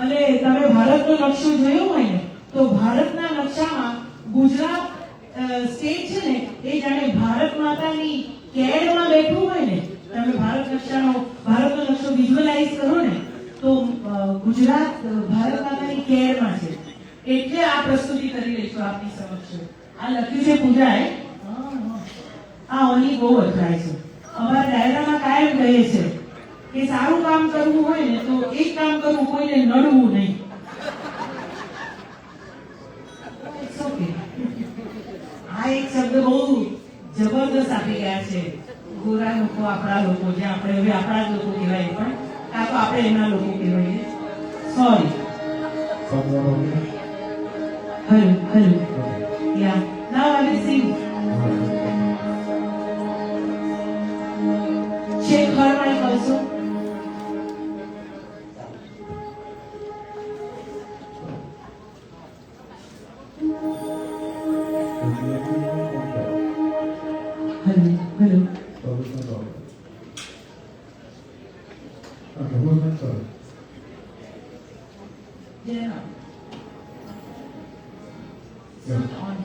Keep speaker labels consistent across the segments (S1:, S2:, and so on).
S1: અને તમે ભારતનો નકશો જોયો હોય ને તો ભારતના નકશામાં ગુજરાત સ્ટેટ છે ને એ જાણે ભારત માતાની કેળમાં બેઠું હોય ને. તમે ભારતનો નકશો વિઝ્યુઅલાઇઝ કરો ને તો ગુજરાત ભારત માતાની કેળમાં છે. એટલે આ પ્રસ્તુતિ કરી રહી છું આપની સમક્ષ. આ લખ્યું છે પૂજાએ. આ ઓની બહુ વખણાય છે. અમારા ડાયરામાં કાયમ કહે છે કે સારું કામ કરવું હોય ને તો એક કામ કરવું, કોઈને નડવું નહીં. આ એક શબ્દ બહુ જબરદસ્ત આપી ગયા છે ગોરા લોકો, આપણા લોકો, જે આપણે હવે આપણા જ લોકો કહેવાય પણ કાં તો આપણે એના લોકો કહેવાય. Sorry. Hello yeah now I will sing. Shake her mic also. Hello. Yeah. On.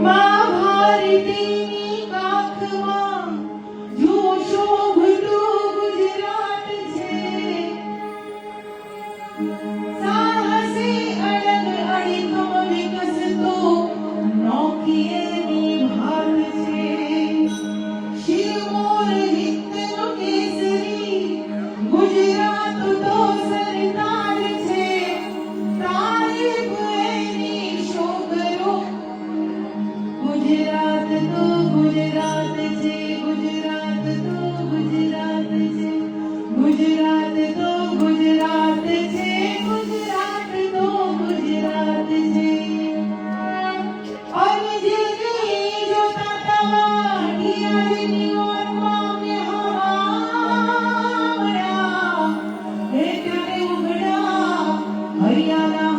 S1: माँ भारतीनी काखમાં જો શોભતું ગુજરાત છે. સાહસે અડગ અડીખમ વિકસતો નોખીએની ભાત છે. શિરમોર હિતનો કેસરી ગુજરાત તો સરતાજ છે. તારીફ એની શોકરો ગુજરાત તો ગુજરાત છે. ગુજરાત તો ગુજરાત છે. ગુજરાત તો ગુજરાત છે. ગુજરાત તો ગુજરાત છે. અને જેની જોતા તમારી ઓરમાં મેં હવામણા હે ત્યારે ઉઘડા હરિયાણા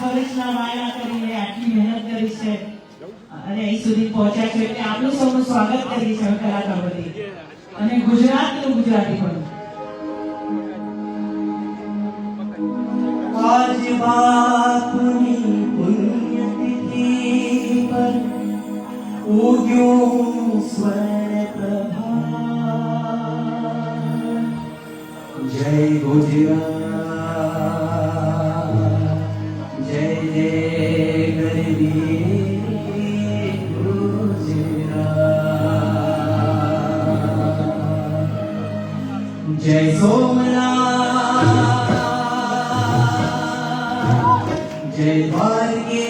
S1: વર્ષના વાયડા કરીને આટલી મહેનત કરી છે અને અહીં સુધી પહોંચ્યા છે એટલે આપણું સૌનું સ્વાગત કરીએ છીએ કલાકાર બધી અને ગુજરાતનું ગુજરાતી પણ
S2: आज बापनी पुण्यतिथि पर उग्यो स्वर प्रभात जय गुजरात जय जय गरवी गुजरात जय सोमनाथ जय द्वारके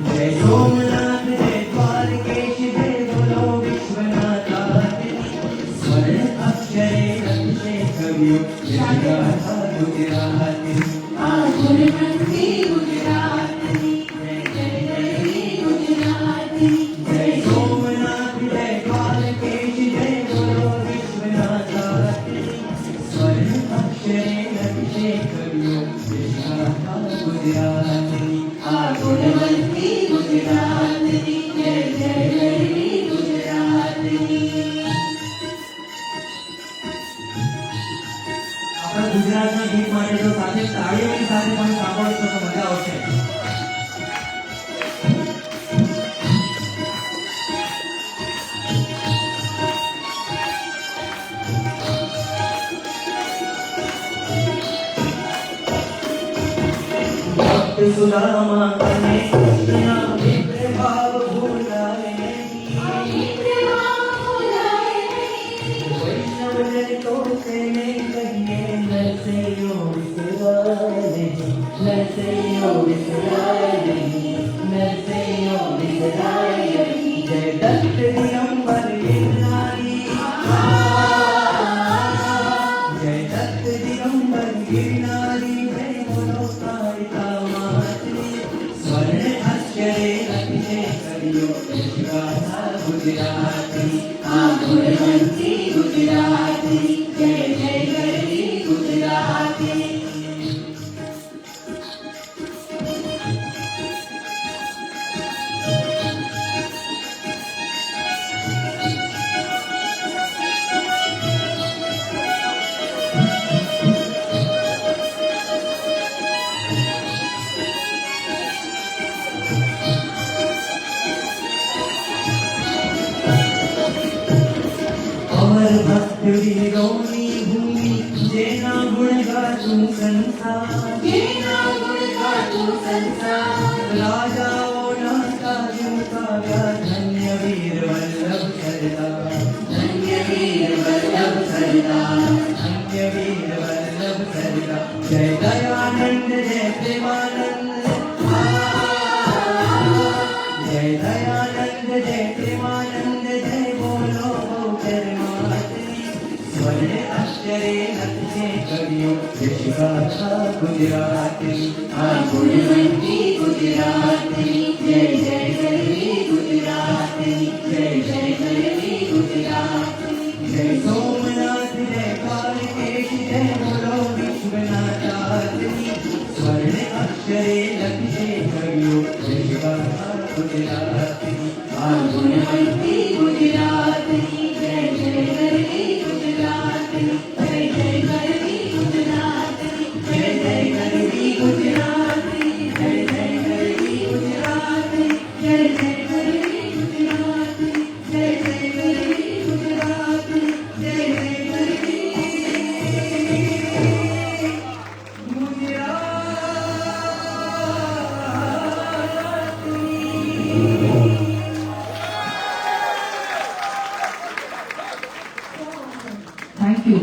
S2: जय सोमनाथ जय द्वारकेश जय बोलो विश्वनाथ स्वर्ण अक्षरे अक्षय कवियो जय गाथा गुजराती
S3: गुणवंती गुजराती जय जय गुजराती
S2: जय सोमनाथ जय द्वारकेश जय बोलो विश्वनाथ स्वर्ण अक्षरे
S3: गुणवंती गुजराती जय जय गुजराती
S2: આપણા ગુજરાતના ગીત માટે તો સાથે તાળીઓની સાથે પણ સાંભળશો તો મજા આવશે सुदामा ने कृष्णा मित्र भाव भूलाए वैष्णव जन तो से नहीं कहिए नरसैयो विसराए नहीं नरसैयो विसराए नहीं नरसैयो विसराए नहीं जय दत्त दिगंबर गिरनारी जय दत्त दिगंबर गिरनारी जय बोलो कारिका स्वर्ण अक्षरे अक्षय करियो गाथा गुजराती
S3: गुणवंती गुजराती जय जय गुजराती
S2: अमर भक्त वीरोनी भूमि जेना गुण गातु संसार
S3: जेना गुण गातु संसार
S2: राजाओं ना काजू काव्या धन्य वीर वल्लभ सरदार
S3: धन्य वीर वल्लभ सरदार
S2: धन्य वीर वल्लभ सरदार जय दयानंद जय प्रेमानंद जय दयानंद जय प्रेमानंद जय बोलो कर्मात्री स्वर्ण अक्षरे नक्षे कवियों यश गाथा गुजराती
S3: गुणवंती गुजराती जय जय करवी गुजराती जय जय करवी गुजराती
S2: जय सोमनाथ जय कालकेश जय बोलो विश्वनाथात्री स्वर्ण अक्षरे लक्ष्य कवियो जय गाथा गुजराती
S3: गुणवंती गुजराती जय जय करवी गुजराती जय जय करवी गुजराती जय जय करवी गुजराती जय जय करवी गुजराती जय जय करवी गुजराती जय जय करवी गुजराती जय जय करवी
S1: Thank you.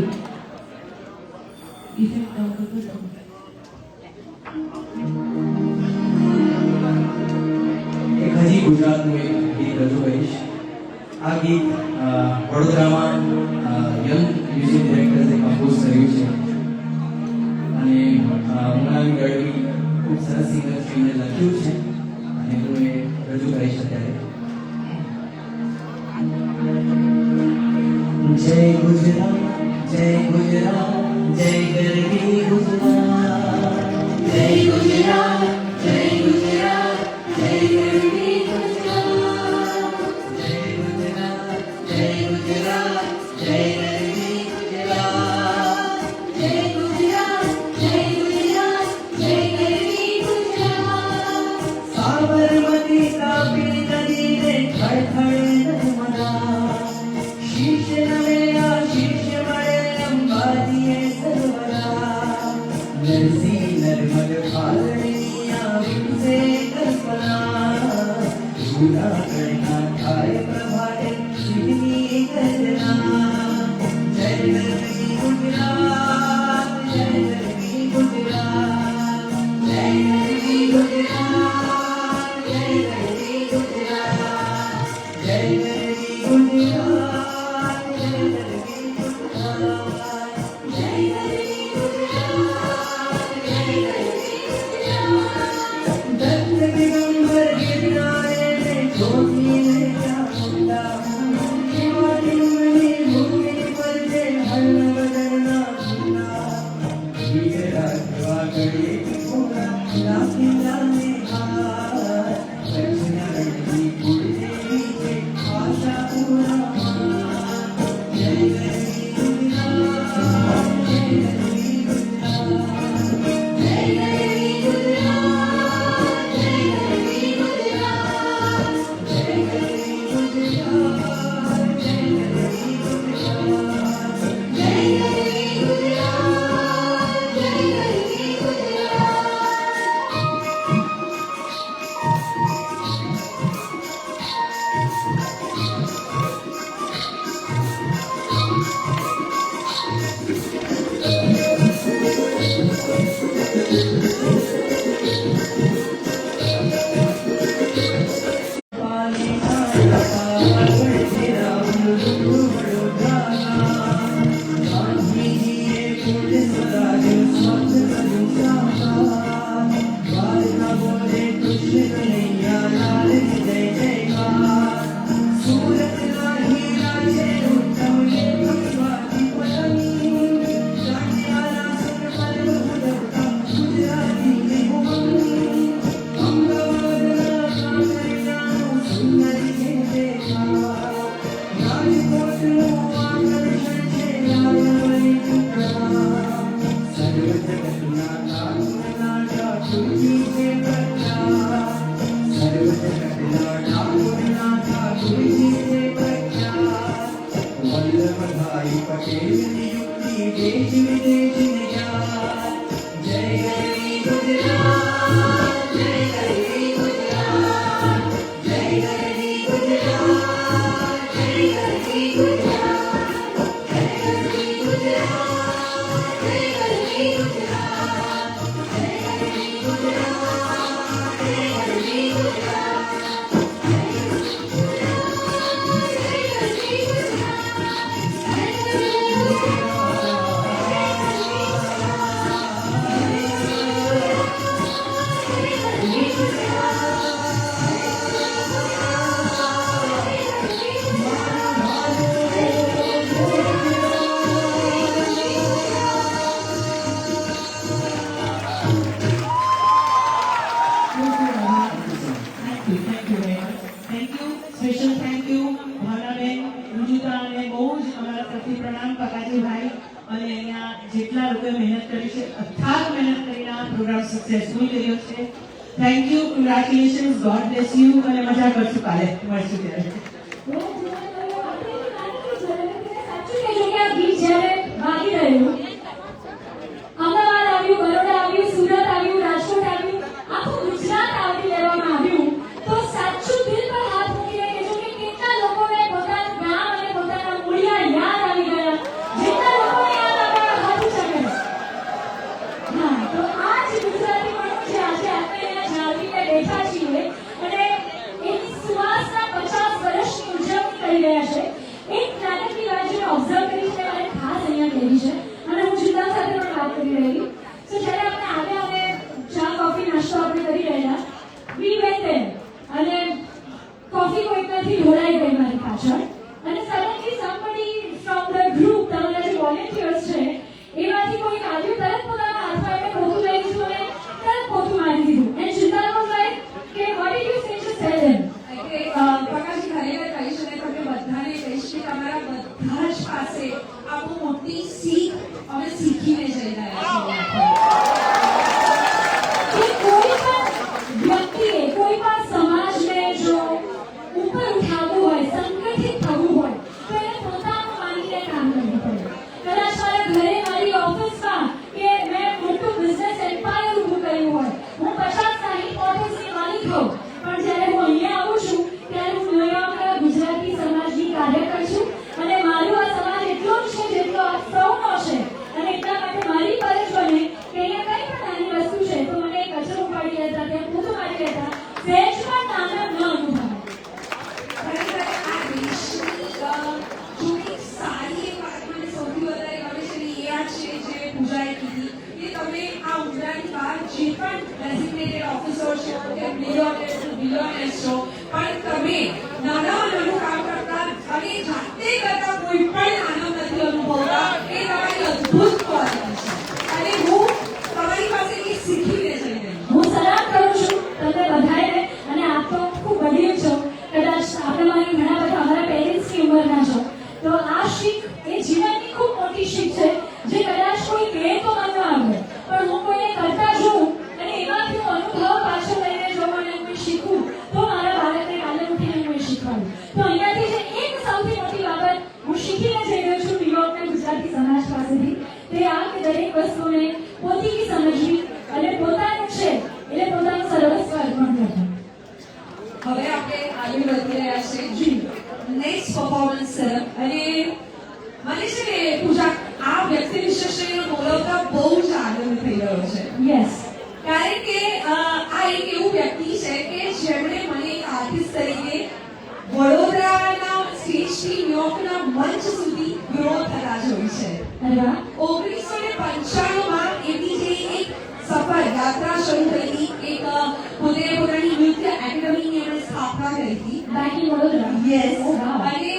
S1: Effect down to the down.
S2: એક હજી ગુજરાતનું એક ગીત રજૂ કરીશ. આ ગીત વડોદરામાં યંગ મ્યુઝિક ડિરેક્ટર્સે કમ્પોઝ કર્યું છે અને મોનાલી ગઢવી ખૂબ સરસ સિંગર છે, એમણે લખ્યું છે અને હું એ રજૂ કરીશ અત્યારે. જય ગુજરાત જય ગુજરાત જય ગરવી ગુજરાત
S3: जय गुजरात जय गुजरात जय करवी गुजरात
S2: જય ગુજરાત જય ગુજરાત જય ગરવી ગુજરાત
S3: जय गुजरात जय गुजरात जय करवी गुजरात
S2: साबरमती तापी नदी ने खड़खड़े नर्मदा शीश नवेला शीश मड़े अंबाजीए सरवरा नरसी नर्मद फालनिया विसे कल्पना झूला करना थाय प्रभाते शिवनी गर्जना जय गरवी गुजरात जय गरवी गुजरात
S3: जय करवी गुजरात जय करवी गुजरात
S2: जय गरवी गुजरात जय गरवी गुजरात
S3: जय करवी गुजरात जय करवी गुजरात
S2: दत्त दिगंबर गिरनारे ने ज्योति ने क्या मुंडा हिमालय भूमि पर जे हल बदलना मुंडा वीरा गड़े पूरा लाखी लाने हार दक्षिणा गढ़ी गुरुदेवी के आशा पूरा जय गरवी गुजरात जय गरवी गुजरात
S3: जय करवी गुजरात जय करवी गुजरात
S2: जय गरवी गुजरात जय गरवी गुजरात
S3: जय करवी गुजरात जय करवी गुजरात
S2: जय
S1: પ્રણામ પકાજીભાઈ અને અહીંયા જેટલા લોકોએ મહેનત કરી છે, અથાગ મહેનત કરીને આ પ્રોગ્રામ સક્સેસફુલ કર્યો છે. Thank you, congratulations, God bless you અને મજા કરશું કાલે મળશું ત્યારે.
S3: સાચું કહેજો કે આ ગીત જ્યારે વાગી રહ્યું, અમદાવાદ આવ્યું, બરોડા આવ્યું, સુરત આવ્યું, રાજકોટ આવ્યું, આખું ગુજરાત આવરી લેવામાં આવ્યું, તો સાચું દિલ પર હાથ મૂકીને કહેજો કે કેટલા લોકોને પોતાનું ગામ અને પોતાના મૂળિયા યાદ આવી ગયા. જેટલા લોકોને યાદ આવ્યા હાથ ઊંચા કરો. હા, તો આ જ ગુજરાતીપણું છે. આજે આપણે અહીંયા જાળવીને બેઠા છીએ અને એની સુવાસના 50 વર્ષની ઉજવણી કરી રહ્યા છે. એક નાનકડી વાત જે ઓબ્ઝર્વ કરી છે અને ખાસ અહીંયા કહેવી છે અને હું જુદા સાથે પણ વાત કરી રહી. તો જ્યારે આપણે આવ્યા અને ચા કોફી નાસ્તો આપણે કરી રહ્યા, વી વેન્ટ ધેર અને કોફી કોઈકનાથી ઢોળાઈ ગઈ મારી પાછળ અને suddenly somebody from the group, તમારા જે વોલેન્ટિયર્સ છે એમાંથી કોઈક આવ્યું, તરત પોતાના હાથમાં એમને પોતું લઈ લીધું અને તરત પોતું મારી દીધું. એન્ડ ચિંતા વોઝ લાઈક કે what did you say to tell them?
S4: Prakash ji ખરેખર કહીશ અને તમને બધાને કહીશ કે તમારા બધા જ પાસે આ બહુ મોટી શીખ અમે શીખીને જઈ રહ્યા છીએ.
S3: કે કોઈ પણ વ્યક્તિએ, કોઈ પણ સમાજને જો ઉપર ઉઠાવવું હોય, સંગઠિત થવું હોય તો એને પોતાનું માનીને કામ કરવું પડે. કદાચ મારા ઘરે, મારી ઓફિસમાં કે મેં મોટું બિઝનેસ એમ્પાયર ઊભું કર્યું હોય, હું 50-60 ઓફિસની માલિક હોઉં, પણ જ્યારે હું અહીંયા આવું છું ત્યારે હું ન્યુયોર્કના ગુજરાતી સમાજની કાર્યકર છું અને મારું આ સમાજ એટલો જ છે જેટલો આ સૌનો છે અને એટલા માટે મારી ફરજ બને કે અહીંયા કંઈ પણ નાની વસ્તુ છે તો મને કચરો ઉપાડી લેતા, ત્યાં પોતું મારી લેતા સહેજ પણ નાના ન અનુભવાય.
S4: ખરેખર આ દેશની જો એક સારી એક વાત મને સૌથી વધારે ગમે છે ને એ આ છે જે પૂજાએ કીધી કે તમે આ ઉંદરાની બહાર જે પણ ડેઝિગ્નેટેડ ઓફિસર છો કે બિલિયનેર્સ છો, પણ તમે નાનું કામ કરતા અને જાતે કરતા કોઈ પણ આનંદ નથી અનુભવતા. એ તમારી અદ્ભુત ક્વોલિટી છે અને હું તમારી પાસેથી શીખીને જઈ રહી છું.
S3: હું સલામ કરું છું તમને બધાને અને આપ તો ખૂબ વડીલ છો, કદાચ આપણામાંથી ઘણા બધા અમારા પેરેન્ટ્સની ઉંમરના છો, તો આ શીખ એ જીવનની ખૂબ મોટી શીખ છે જે કદાચ કોઈ કહે તો મને ન આવે, પણ હું કોઈને કરતા જોઉં અને એમાંથી હું અનુભવ પાછો લઈને જોઉં અને હું શીખું તો મારા બાળકને કાલે ઉઠીને હું એ શીખવાડું. તો અહીંયાથી જે એક સૌથી મોટી બાબત હું શીખીને જઈ રહ્યો છું ન્યુયોર્કના ગુજરાતી સમાજ પાસેથી, તે આ કે દરેક વસ્તુને પોતીકી સમજવી અને પોતાનું છે એટલે પોતાનું સર્વસ્વ અર્પણ કરવું.
S4: હવે આપણે આગળ વધી રહ્યા છે જી નેક્સ્ટ પરફોર્મન્સ તરફ. અને મને છે ને પૂજા આ વ્યક્તિ વિશેષને બોલાવતા બહુ જ આનંદ થઈ રહ્યો છે.
S3: યસ,
S4: કારણ કે આ એક એવું વ્યક્તિ છે કે જેમણે મને એક આર્ટિસ્ટ તરીકે વડોદરાના સ્ટેજથી ન્યુયોર્કના મંચ સુધી ગ્રો થતા જોઈ છે.
S3: અરે વાહ,
S4: 1995માં એમની જે એક સફળ યાત્રા શરૂ કરી, એક પોતે પોતાની નૃત્ય એકેડમીની એમણે સ્થાપના કરી હતી.
S3: Back in Vadodara.
S4: Yes,
S3: Oh, wow.
S4: અને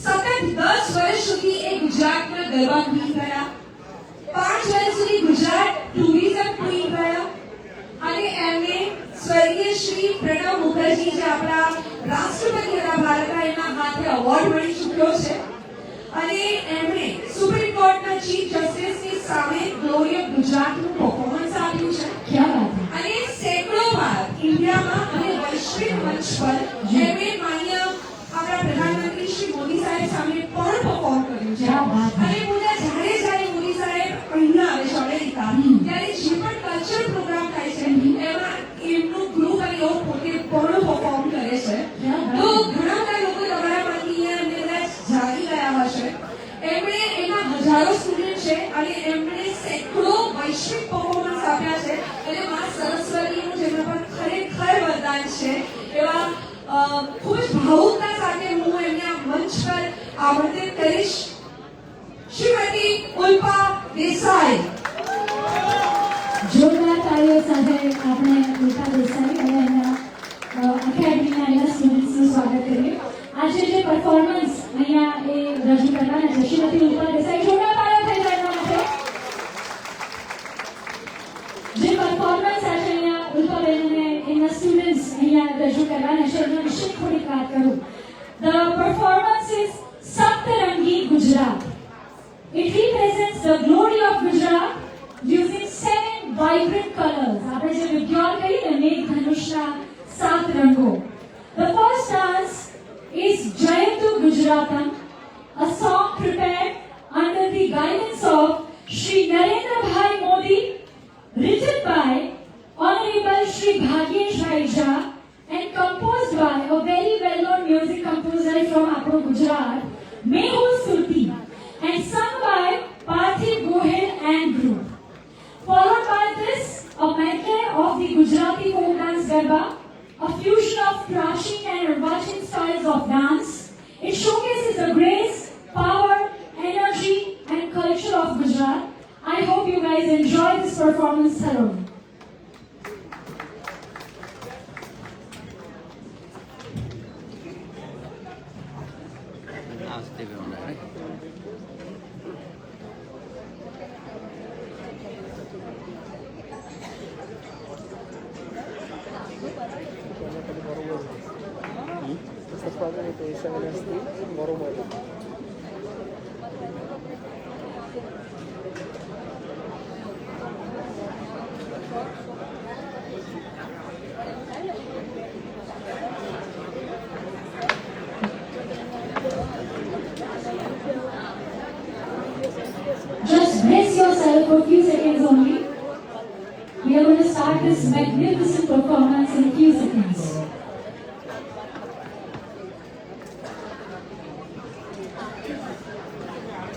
S4: સતત 10 વર્ષ સુધી એ ગુજરાતમાં ગરબા ક્વીન રહ્યા, 5 વર્ષ સુધી ગુજરાત ટુરિઝમ ક્વીન રહ્યા અને એમને સ્વર્ગીય શ્રી પ્રણવ મુખર્જી જે આપણા રાષ્ટ્રપતિ હતા ભારતના, એમના હાથે એવોર્ડ મળી ચૂક્યો છે. અને એમણે સુપ્રીમ કોર્ટના ચીફ જસ્ટિસની સામે ગ્લોરી ઓફ ગુજરાતનું પરફોર્મન્સ આપ્યું છે.
S3: ક્યાં વાત હે.
S4: અને સેંકડો વાર ઇન્ડિયામાં અને વૈશ્વિક મંચ પર એમણે માન્ય આપણા પ્રધાનમંત્રી શ્રી મોદી સાહેબ સામે પણ પરફોર્મ કર્યું છે.
S3: ક્યાં વાત હે.
S4: અને પૂજા જ્યારે મોદી સાહેબ અહીંયા આવે છે અમેરિકા, ત્યારે જે પણ કલ્ચર પ્રોગ્રામ થાય છે એમાં એમનું ગ્રુપ અને એઓ પોતે પણ પરફોર્મ કરે છે. તો ઘણા બધા લોકો તમારામાંથી અહીંયા કદાચ જાગી ગયા હશે. એમણે એના હજારો સ્ટુડન્ટ છે અને એમણે સેંકડો વૈશ્વિક પરફોર્મન્સ આપ્યા છે અને મા સરસ્વતીનું જેમના પર ખરેખર વરદાન છે એવા ખૂબ જ ભાવુકતા સાથે હું એમને આ મંચ પર આમંત્રિત કરીશ. શ્રીમતી ઉલ્પા દેસાઈ.
S3: જોરદાર તાળીઓ સાથે આપણે ઉલ્પા દેસાઈ અને એમના એકેડમીના એના સ્ટુડન્ટ્સનું સ્વાગત કરીએ. આજે જે પરફોર્મન્સ અહીંયા એ રજૂ કરવાના છે શ્રીમતી ઉલ્પા દેસાઈ, જોરદાર તાળીઓ થઈ જાય એમના માટે. જે પરફોર્મન્સ આજે અહીંયા ઉલ્પાબેન અને એના સ્ટુડન્ટ્સ અહીંયા રજૂ કરવાના છે એના વિશે થોડીક વાત કરું. The performance is Sab Saptarangi Gujarat. It represents the glory of Gujarat using 7 vibrant colors. આપણે જે વિજ્ઞાન કહીએ ને મેઘધનુષના 7 રંગો. The first dance is Jayantu Gujaratam, a song prepared under the guidance of Shri Narendra Bhai Modi, written by Honorable Shri Bhagyesh Rai Jha and composed by a very well-known music composer from Apro Gujarat, Mehul Surti, and sung by Parthiv Gohil and group. Followed by this, a medley of the Gujarati folk dance Garba, a fusion of Prachin and Arvachin styles of dance. It showcases the grace, power, energy and culture of Gujarat. I hope you guys enjoy this performance thoroughly. Just brace yourself for a few seconds only. We are going to start this magnificent performance.